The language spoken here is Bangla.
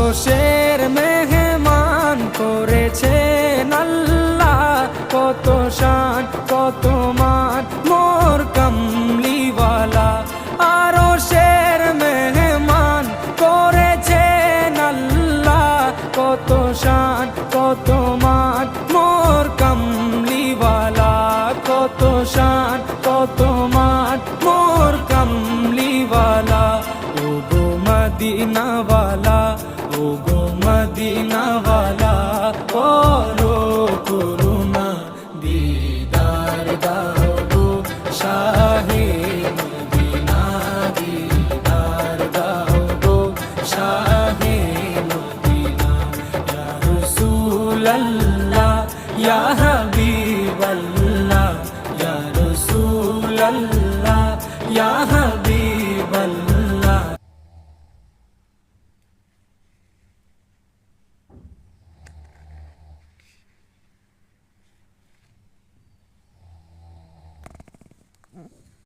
আরশের মেহমান করেছেন আল্লাহ, কত শান কত মান মোর কামলিওয়ালা। আরশের মেহমান করেছেন আল্লাহ, কত শান কত মান মোর কামলিওয়ালা, কত শান কত মান মোর কামলিওয়ালা। ও গো মদিনাওয়ালা, ও গো মদিনাওয়ালা, করো